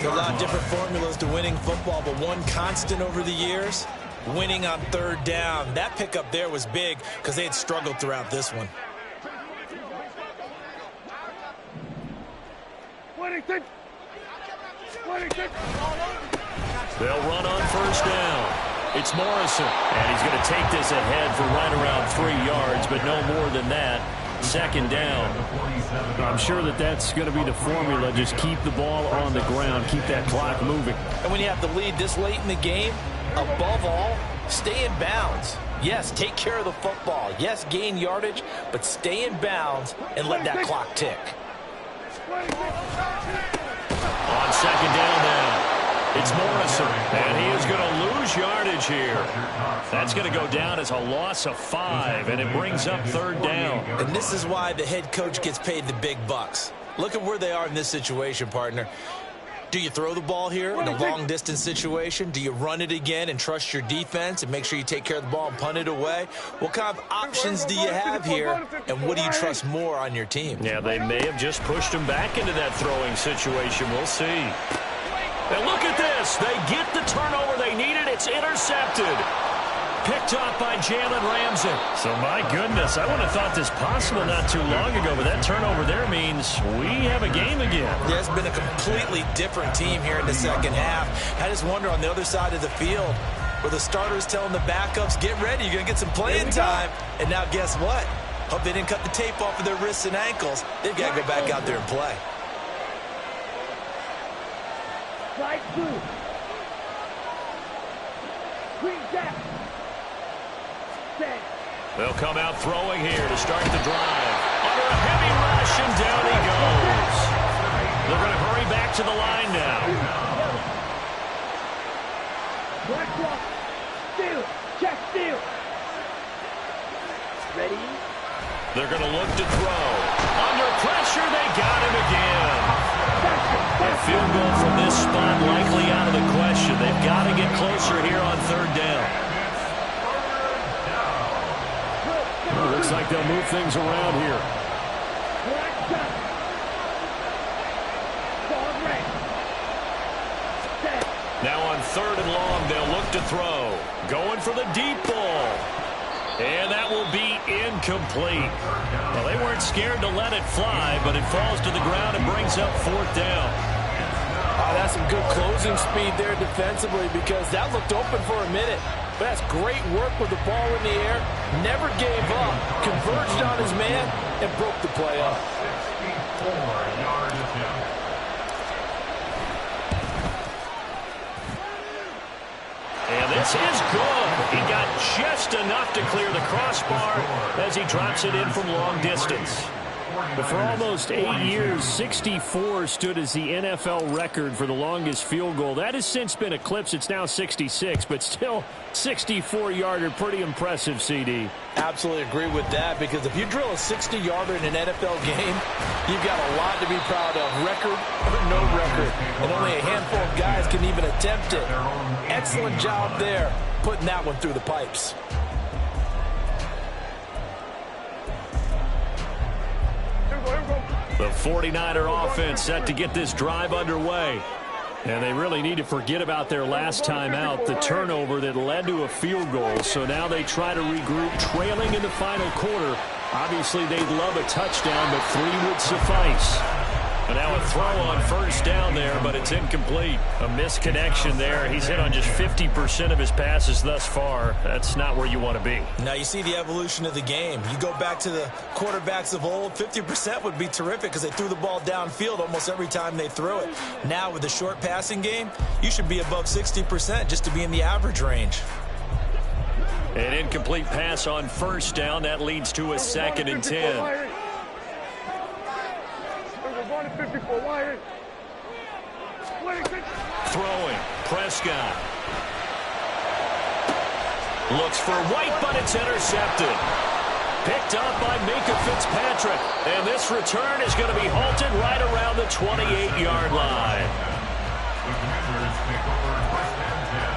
There are a lot of different formulas to winning football, but one constant over the years, winning on 3rd down. That pickup there was big because they had struggled throughout this one. They'll run on 1st down. It's Morrison, and he's going to take this ahead for right around 3 yards, but no more than that. 2nd down. I'm sure that's going to be the formula. Just keep the ball on the ground, keep that clock moving. And when you have the lead this late in the game, above all, stay in bounds. Yes, take care of the football. Yes, gain yardage, but stay in bounds and let that clock tick. On 2nd down now, it's Morrison, and he is going to lose yardage here. That's going to go down as a loss of 5, and it brings up 3rd down. And this is why the head coach gets paid the big bucks. Look at where they are in this situation, partner. Do you throw the ball here in a long-distance situation? Do you run it again and trust your defense and make sure you take care of the ball and punt it away? What kind of options do you have here, and what do you trust more on your team? Yeah, they may have just pushed him back into that throwing situation. We'll see. And look at this. They get the turnover they needed. It's intercepted. Picked up by Jalen Ramsey. So, my goodness, I wouldn't have thought this possible not too long ago, but that turnover there means we have a game again. Yeah, it's been a completely different team here in the second half. I just wonder on the other side of the field where the starters telling the backups, get ready, you're going to get some playing time. And now guess what? Hope they didn't cut the tape off of their wrists and ankles. They've got to go back out there and play. Slide through. Green jack. Set. They'll come out throwing here to start the drive. Under a heavy rush, and down he goes. They're going to hurry back to the line now. Black block. Steal. Check steal. Ready? They're going to look to throw. Under pressure, they got him again. A field goal from this spot likely out of the question. They've got to get closer here on third down. Well, looks like they'll move things around here. Now on third and long, they'll look to throw. Going for the deep ball. And that will be incomplete. Well, they weren't scared to let it fly, but it falls to the ground and brings up fourth down. That's some good closing speed there defensively because that looked open for a minute. But that's great work with the ball in the air. Never gave up. Converged on his man and broke the play up. 64-yard attempt. And this is good. He got just enough to clear the crossbar as he drops it in from long distance. But for almost 8 years, 64 stood as the NFL record for the longest field goal. That has since been eclipsed. It's now 66, but still 64-yarder. Pretty impressive, CD. Absolutely agree with that because if you drill a 60-yarder in an NFL game, you've got a lot to be proud of. Record or no record. And only a handful of guys can even attempt it. Excellent job there putting that one through the pipes. The 49er offense set to get this drive underway. And they really need to forget about their last time out, the turnover that led to a field goal. So now they try to regroup, trailing in the final quarter. Obviously, they'd love a touchdown, but 3 would suffice. And now a throw on first down there, but it's incomplete. A misconnection there. He's hit on just 50% of his passes thus far. That's not where you want to be. Now you see the evolution of the game. You go back to the quarterbacks of old, 50% would be terrific because they threw the ball downfield almost every time they threw it. Now with the short passing game, you should be above 60% just to be in the average range. An incomplete pass on first down. That leads to a 2nd and 10. Throwing. Prescott. Looks for White, but it's intercepted. Picked up by Minka Fitzpatrick. And this return is going to be halted right around the 28-yard line. The Commanders take over first and 10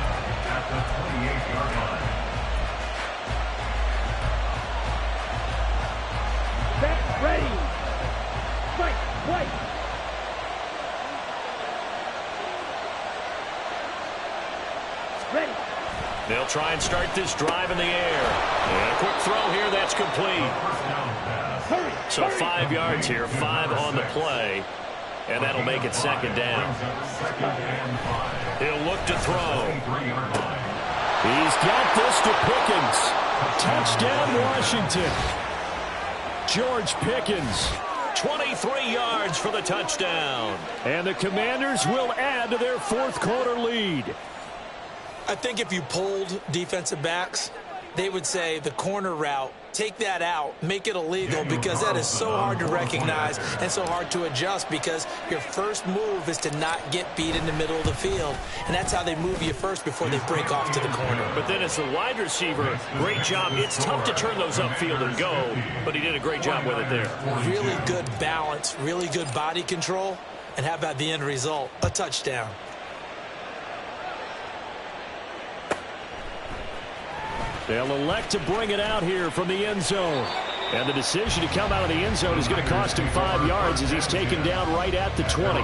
at the 28-yard line. Set, ready. Fight, white. Ready. They'll try and start this drive in the air. And a quick throw here, that's complete. Hurry. So 5 yards here, 5 on the play. And that'll make it 2nd down. He'll look to throw. He's got this to Pickens. Touchdown, Washington. George Pickens. 23 yards for the touchdown. And the Commanders will add to their fourth quarter lead. I think if you polled defensive backs, they would say the corner route, take that out, make it illegal because that is so hard to recognize and so hard to adjust because your first move is to not get beat in the middle of the field. And that's how they move you first before they break off to the corner. But then as the wide receiver, great job. It's tough to turn those upfield and go, but he did a great job with it there. Really good balance, really good body control, and how about the end result? A touchdown. They'll elect to bring it out here from the end zone. And the decision to come out of the end zone is going to cost him 5 yards as he's taken down right at the 20.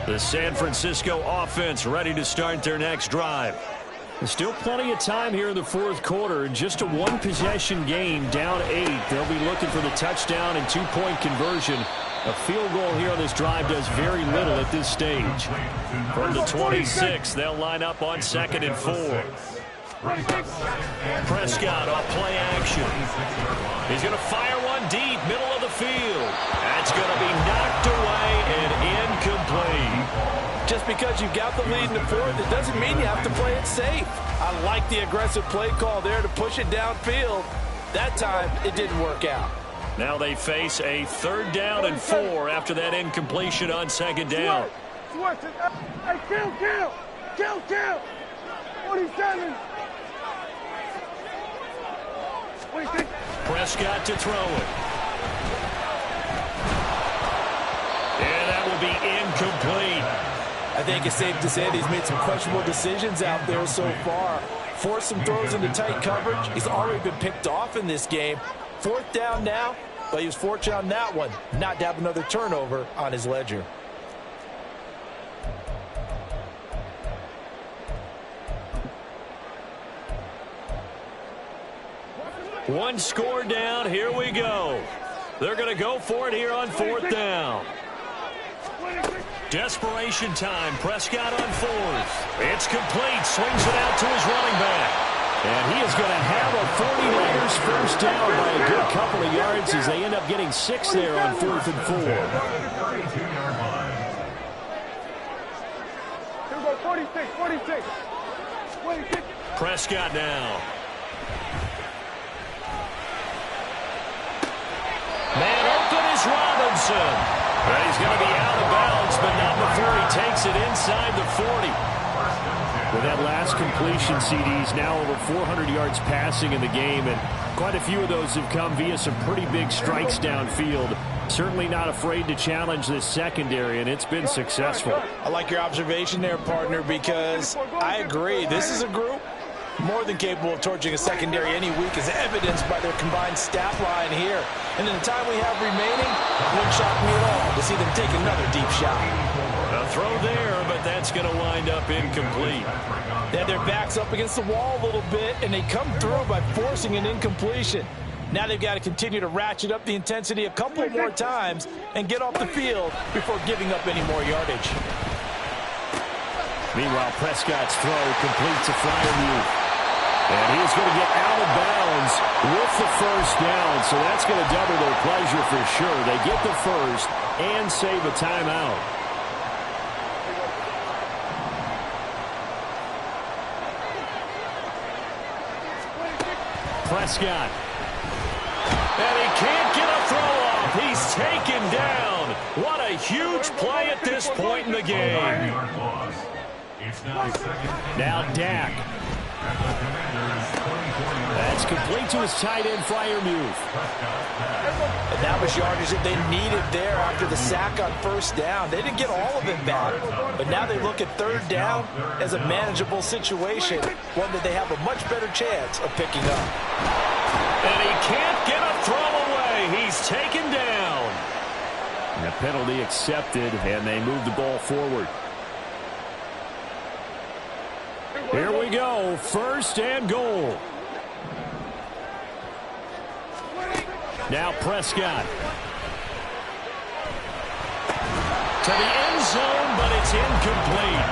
The San Francisco offense ready to start their next drive. There's still plenty of time here in the fourth quarter. Just a one-possession game, down 8. They'll be looking for the touchdown and two-point conversion. A field goal here on this drive does very little at this stage. From the 26, they'll line up on 2nd and 4. Prescott off play action. He's going to fire one deep, middle of the field. That's going to be knocked away and incomplete. Just because you got the lead in the fourth, it doesn't mean you have to play it safe. I like the aggressive play call there to push it downfield. That time, it didn't work out. Now they face a 3rd down and 4 after that incompletion on 2nd down. Hey, kill. 47. Prescott to throw it. And that will be incomplete. I think it's safe to say that he's made some questionable decisions out there so far. Forced some throws into tight coverage. He's already been picked off in this game. 4th down now, but he was fortunate on that one not to have another turnover on his ledger. One score down. Here we go. They're going to go for it here on 4th down. Desperation time. Prescott on 4th. It's complete. Swings it out to his running back. And he is going to have a 49ers first down by a good couple of yards as they end up getting 6 there on 4th and 4. Here we go, 46. Prescott now. Man open is Robinson. And he's going to be out of bounds, but not before he takes it inside the 40. With that last completion, CD's now over 400 yards passing in the game, and quite a few of those have come via some pretty big strikes downfield. Certainly not afraid to challenge this secondary, and it's been successful. I like your observation there, partner, because I agree. This is a group more than capable of torching a secondary any week, as evidenced by their combined stat line here. And in the time we have remaining, it wouldn't shock me at all to see them take another deep shot. A throw there, but that's going to wind up incomplete. They had their backs up against the wall a little bit, and they come through by forcing an incompletion. Now they've got to continue to ratchet up the intensity a couple more times and get off the field before giving up any more yardage. Meanwhile, Prescott's throw completes a Freiermuth. And he's going to get out of bounds with the first down, so that's going to double their pleasure for sure. They get the first and save a timeout. Prescott. And he can't get a throw off. He's taken down. What a huge play at this point in the game. Now Dak. That's complete to his tight end, Freiermuth. And that was yardage that they needed there after the sack on first down. They didn't get all of it back, but now they look at 3rd down as a manageable situation, one that they have a much better chance of picking up. And he can't get a throw away. He's taken down. And the penalty accepted, and they move the ball forward. Here we go, 1st and goal. Now Prescott. To the end zone, but it's incomplete.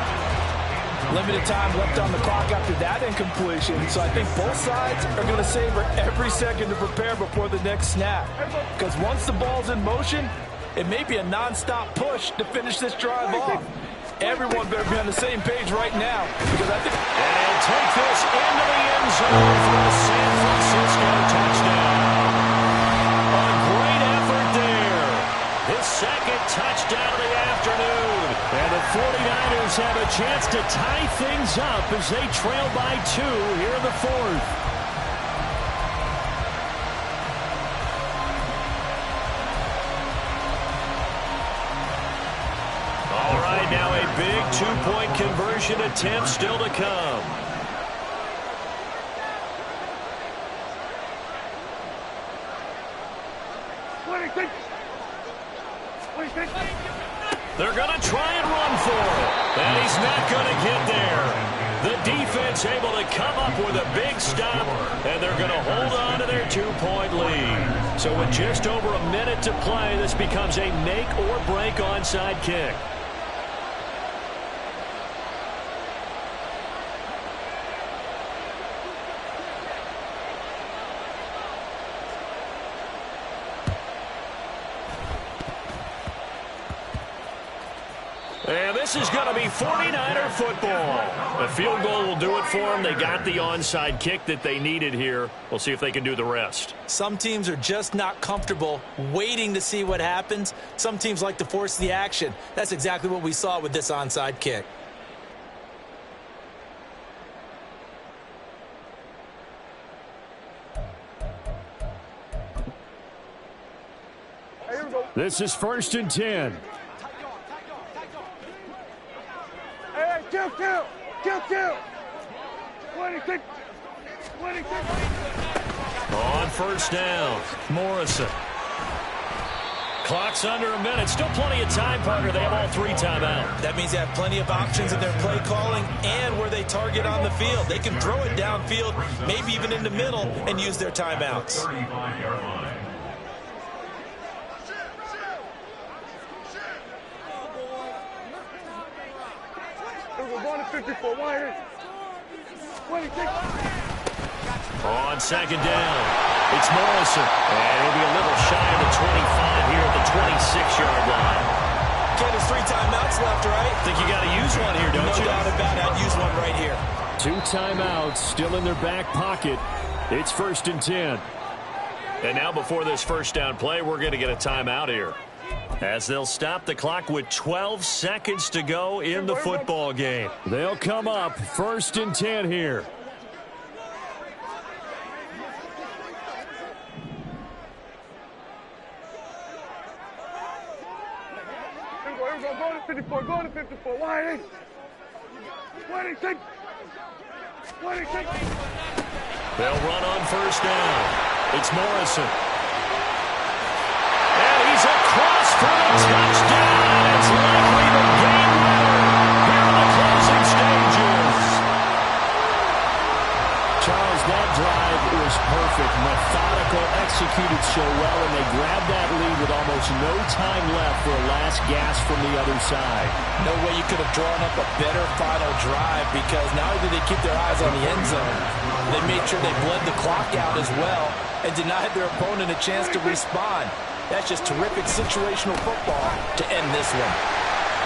Limited time left on the clock after that incompletion, so I think both sides are going to savor every second to prepare before the next snap. Because once the ball's in motion, it may be a non-stop push to finish this drive off. Everyone better be on the same page right now, because I think... And take this into the end zone for a San Francisco touchdown. A great effort there. His 2nd touchdown of the afternoon. And the 49ers have a chance to tie things up as they trail by 2 here in the 4th. Now a big 2-point conversion attempt still to come. They're going to try and run for it. And he's not going to get there. The defense able to come up with a big stop, and they're going to hold on to their 2-point lead. So with just over a minute to play, this becomes a make-or-break onside kick. And this is going to be 49er football. A field goal will do it for them. They got the onside kick that they needed here. We'll see if they can do the rest. Some teams are just not comfortable waiting to see what happens. Some teams like to force the action. That's exactly what we saw with this onside kick. This is 1st and 10. Kill. 26. On 1st down, Morrison. Clock's under a minute. Still plenty of time, Parker. They have all 3 timeouts. That means they have plenty of options in their play calling and where they target on the field. They can throw it downfield, maybe even in the middle, and use their timeouts. 35-yard line. We're going to 54. Wide. 26. On 2nd down, it's Morrison. And he'll be a little shy of the 25 here at the 26-yard line. Ken, there's 3 timeouts left, right? Think you got to use one here, don't you? No doubt about it. I'd use one right here. 2 timeouts still in their back pocket. It's 1st and 10. And now before this first down play, we're going to get a timeout here, as they'll stop the clock with 12 seconds to go in the football game. They'll come up 1st and 10 here. Go to 54. Go to 54. Wide. 26. 26. They'll run on 1st down. It's Morrison. And he's across for a touchdown. It's likely the game winner here in the closing stages. Charles, that drive was perfect. Methodical, executed so well, and they grabbed that lead with almost no time left for a last gasp from the other side. No way you could have drawn up a better final drive, because not only did they keep their eyes on the end zone, they made sure they bled the clock out as well and denied their opponent a chance to respond. That's just terrific situational football to end this one.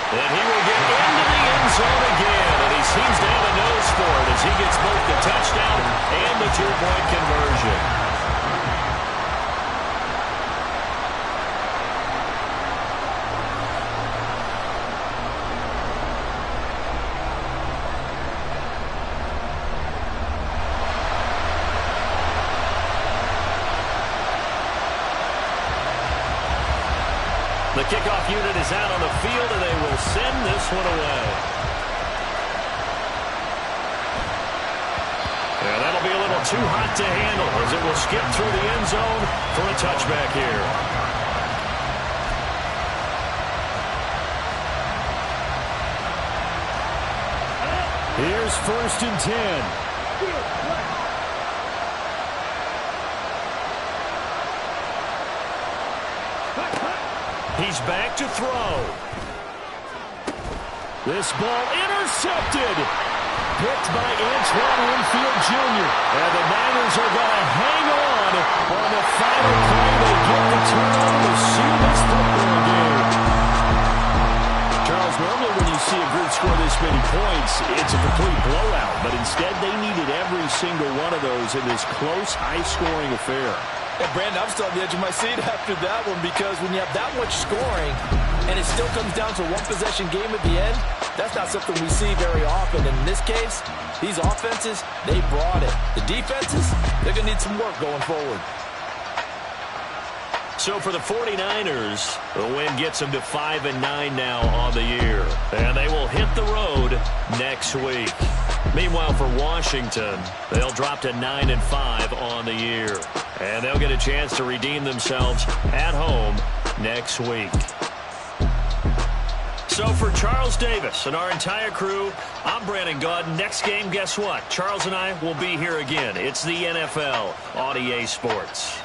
And he will get into the end zone again, and he seems to have a nose for it as he gets both the touchdown and the 2-point conversion. The kickoff unit is out on the field, and they will send this one away. And that'll be a little too hot to handle as it will skip through the end zone for a touchback here. Here's 1st and 10. He's back to throw. This ball intercepted. Picked by Antoine Winfield Jr. And the Niners are going to hang on the final play. They get the turnover to seal this football game. Charles, normally when you see a group score this many points, it's a complete blowout. But instead, they needed every single one of those in this close, high-scoring affair. And Brandon, I'm still on the edge of my seat after that one, because when you have that much scoring and it still comes down to a one-possession game at the end, that's not something we see very often. And in this case, these offenses, they brought it. The defenses, they're going to need some work going forward. So for the 49ers, the win gets them to 5-9 now on the year. And they will hit the road next week. Meanwhile, for Washington, they'll drop to 9-5 on the year. And they'll get a chance to redeem themselves at home next week. So for Charles Davis and our entire crew, I'm Brandon Gaud. Next game, guess what? Charles and I will be here again. It's the NFL on EA Sports.